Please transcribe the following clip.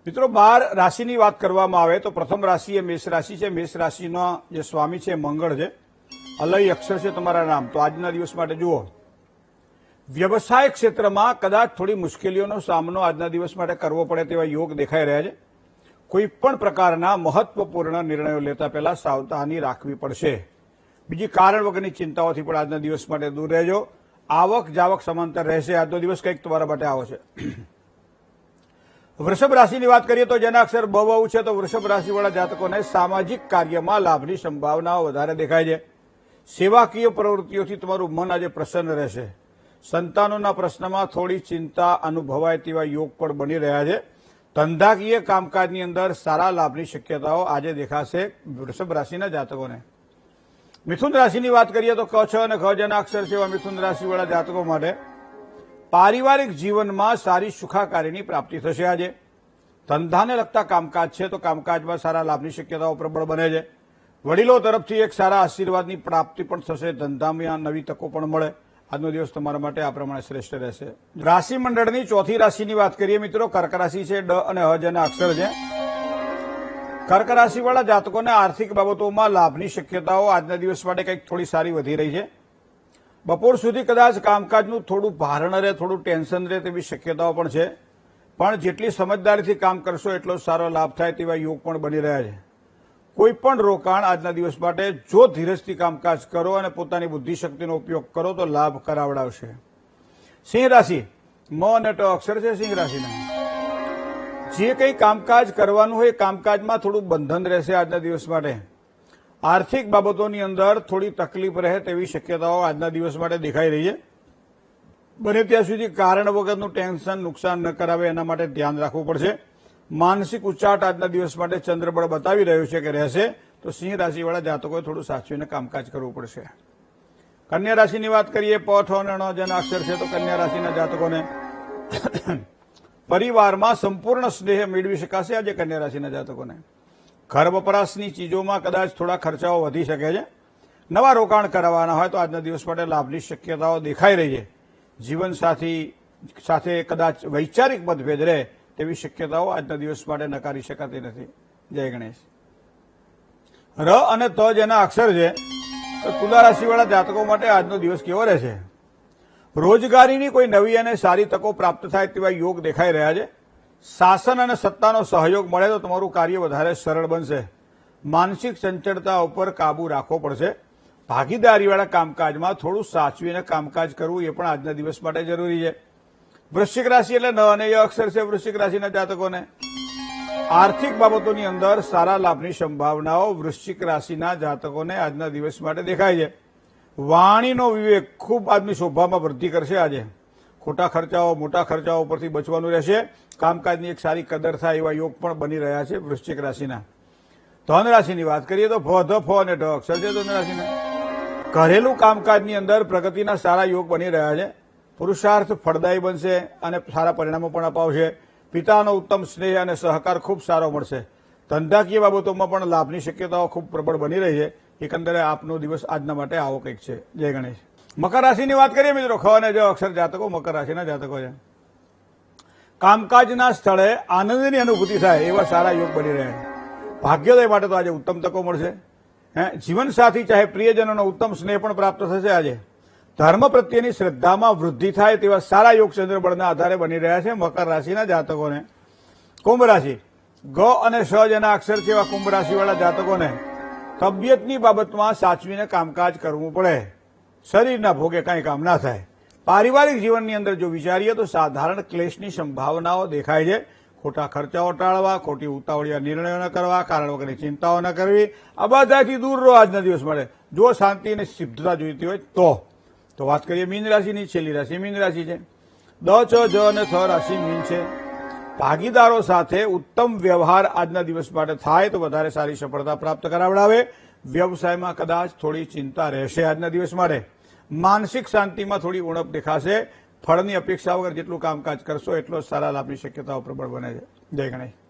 મિત્રો 12 રાશિની વાત કરવામાં આવે તો પ્રથમ રાશિ એ મેષ રાશિ છે। મેષ રાશિનો જે સ્વામી છે મંગળ છે, અલય અક્ષર છે તમારા નામ। તો આજના દિવસ માટે જુઓ, વ્યવસાય ક્ષેત્રમાં કદાચ થોડી મુશ્કેલીઓનો સામનો આજના દિવસ માટે કરવો પડે તેવા યોગ દેખાઈ રહ્યા છે। કોઈ પણ પ્રકારના મહત્વપૂર્ણ નિર્ણયો લેતા પહેલા સાવધાની રાખવી પડશે। બીજી કારણ વગરની ચિંતાઓથી પણ આજના દિવસ માટે દૂર રહેજો। આવક જાવક સમાંતર રહેશે। આજનો દિવસ કંઈક તમારા માટે આવો છે। વૃષભ રાશિની વાત કરીએ તો જેના અક્ષર બ વ છે, તો વૃષભ રાશિવાળા જાતકોને સામાજિક કાર્યમાં લાભની સંભાવનાઓ વધારે દેખાય છે। સેવાકીય પ્રવૃત્તિઓથી તમારું મન આજે પ્રસન્ન રહેશે। સંતાનોના પ્રશ્નમાં થોડી ચિંતા અનુભવાય તેવા યોગ પણ બની રહ્યા છે। ધંધાકીય કામકાજની અંદર સારા લાભની શક્યતાઓ આજે દેખાશે વૃષભ રાશિના જાતકોને। મિથુન રાશિની વાત કરીએ તો ક છ અને ખ જેના અક્ષર છે એવા મિથુન રાશિવાળા જાતકો માટે પારિવારિક જીવનમાં સારી સુખાકારીની પ્રાપ્તિ થશે। આજે ધંધાને લગતા કામકાજ છે તો કામકાજમાં સારા લાભની શક્યતાઓ પ્રબળ બને છે। વડીલો તરફથી એક સારા આશીર્વાદની પ્રાપ્તિ પણ થશે। ધંધામાં નવી તકો પણ મળે। આજનો દિવસ તમારા માટે આ પ્રમાણે શ્રેષ્ઠ રહેશે। રાશિ મંડળની ચોથી રાશિની વાત કરીએ મિત્રો, કર્ક રાશિ છે, ડ અને હ જેના અક્ષર છે। કર્ક રાશિવાળા જાતકોને આર્થિક બાબતોમાં લાભની શક્યતાઓ આજના દિવસ માટે કંઈક થોડી સારી વધી રહી છે। બપોર સુધી કદાચ કામકાજનું થોડું ભારણ રહે, થોડું ટેન્શન રહે તેવી શક્યતાઓ પણ છે। પણ જેટલી સમજદારીથી કામ કરશો એટલો સારો લાભ થાય તેવા યોગ પણ બની રહ્યા છે। કોઈ પણ રોકાણ આજના દિવસ માટે જો ધીરજથી કામકાજ કરો અને પોતાની બુદ્ધિશક્તિનો ઉપયોગ કરો તો લાભ કરાવડાવશે। સિંહ રાશિ મ અને ટ અક્ષર છે સિંહ રાશિના। જે કંઈ કામકાજ કરવાનું હોય કામકાજમાં થોડું બંધન રહેશે આજના દિવસ માટે। આર્થિક બાબતોની અંદર થોડી તકલીફ રહે તેવી શક્યતાઓ આજના દિવસ માટે દેખાઈ રહી છે। બને ત્યાં સુધી કારણ વગરનું ટેન્શન નુકસાન ન કરાવે એના માટે ધ્યાન રાખવું પડશે। માનસિક ઉચાટ આજના દિવસ માટે ચંદ્રબળ બતાવી રહ્યું છે કે રહેશે, તો સિંહ રાશિવાળા જાતકોએ થોડું સાચવીને કામકાજ કરવું પડશે। કન્યા રાશિની વાત કરીએ, પ ઠ અને ણ જેના અક્ષર છે, તો કન્યા રાશિના જાતકોને પરિવારમાં સંપૂર્ણ સ્નેહ મેળવી શકાશે આજે કન્યા રાશિના જાતકોને। ઘર વપરાશની ચીજોમાં કદાચ થોડા ખર્ચાઓ વધી શકે છે। નવા રોકાણ કરાવવાના હોય તો આજના દિવસ માટે લાભની શક્યતાઓ દેખાઈ રહી છે। જીવનસાથી સાથે કદાચ વૈચારિક મતભેદ રહે તેવી શક્યતાઓ આજના દિવસ માટે નકારી શકાતી નથી। જય ગણેશ। ર અને ત જેના અક્ષર છે, તો તુલા રાશિવાળા જાતકો માટે આજનો દિવસ કેવો રહેશે? રોજગારીની કોઈ નવી અને સારી તકો પ્રાપ્ત થાય તેવા યોગ દેખાઈ રહ્યા છે। શાસન અને સત્તાનો સહયોગ મળે તો તમારું કાર્ય વધારે સરળ બનશે। માનસિક ચંચળતા ઉપર કાબુ રાખવો પડશે। ભાગીદારીવાળા કામકાજમાં થોડું સાચવીને કામકાજ કરવું એ પણ આજના દિવસ માટે જરૂરી છે। વૃશ્ચિક રાશિ એટલે ન અને ય અક્ષર છે વૃશ્ચિક રાશિના જાતકોને આર્થિક બાબતોની અંદર સારા લાભની સંભાવનાઓ વૃશ્ચિક રાશિના જાતકોને આજના દિવસ માટે દેખાય છે। વાણીનો વિવેક ખૂબ આજની શોભામાં વૃદ્ધિ કરશે। આજે ખોટા ખર્ચાઓ મોટા ખર્ચાઓ પરથી બચવાનું રહેશે। કામકાજની એક સારી કદર થાય એવા યોગ પણ બની રહ્યા છે વૃશ્ચિક રાશિના। ધન રાશિની વાત કરીએ તો ભ ધ ફ અને ઢ અક્ષર છે ધન રાશિના। ઘરેલું કામકાજની અંદર પ્રગતિના સારા યોગ બની રહ્યા છે। પુરુષાર્થ ફળદાયી બનશે અને સારા પરિણામો પણ અપાવશે। પિતાનો ઉત્તમ સ્નેહ અને સહકાર ખૂબ સારો મળશે। ધંધાકીય બાબતોમાં પણ લાભની શક્યતાઓ ખૂબ પ્રબળ બની રહી છે। એકંદરે આપનો દિવસ આજના માટે આવો કંઈક છે। જય ગણેશ। મકર રાશિની વાત કરીએ મિત્રો, ખ અને જ અક્ષર જાતકો મકર રાશિના જાતકો છે। કામકાજના સ્થળે આનંદની અનુભૂતિ થાય એવા સારા યોગ બની રહ્યા છે। ભાગ્યોદય માટે તો આજે ઉત્તમ તકો મળશે। જીવનસાથી ચાહે પ્રિયજનોનો ઉત્તમ સ્નેહ પણ પ્રાપ્ત થશે। આજે ધર્મ પ્રત્યેની શ્રદ્ધામાં વૃદ્ધિ થાય તેવા સારા યોગ ચંદ્રબળના આધારે બની રહ્યા છે મકર રાશિના જાતકોને। કુંભ રાશિ ગ અને શ જેના અક્ષર છે એવા કુંભ રાશિવાળા જાતકોને તબિયતની બાબતમાં સાચવીને કામકાજ કરવું પડે। શરીરના ભોગે કાંઈ કામ ના થાય। પારિવારિક જીવનની અંદર જો વિચારીએ તો સાધારણ ક્લેશની સંભાવનાઓ દેખાય છે। ખોટા ખર્ચાઓ ટાળવા, ખોટી ઉતાવળિયા નિર્ણયો ન કરવા, કારણ વગરની ચિંતાઓ ન કરવી, આ બધાથી દૂર રહો આજના દિવસ માટે જો શાંતિ અને સિદ્ધતા જોઈતી હોય તો વાત કરીએ મીન રાશિની। છેલ્લી રાશિ મીન રાશિ છે। દ ચ જ અને થ રાશિ મીન છે। ભાગીદારો સાથે ઉત્તમ વ્યવહાર આજના દિવસ માટે થાય તો વધારે સારી સફળતા પ્રાપ્ત કરાવડાવે। વ્યવસાયમાં કદાચ થોડી ચિંતા રહેશે આજના દિવસ માટે। માનસિક શાંતિમાં થોડી ઉણપ દેખાશે। ફળની અપેક્ષા વગર જેટલું કામકાજ કરશો એટલો સારા લાભની શક્યતાઓ પ્રબળ બને છે। જય ગણેશ।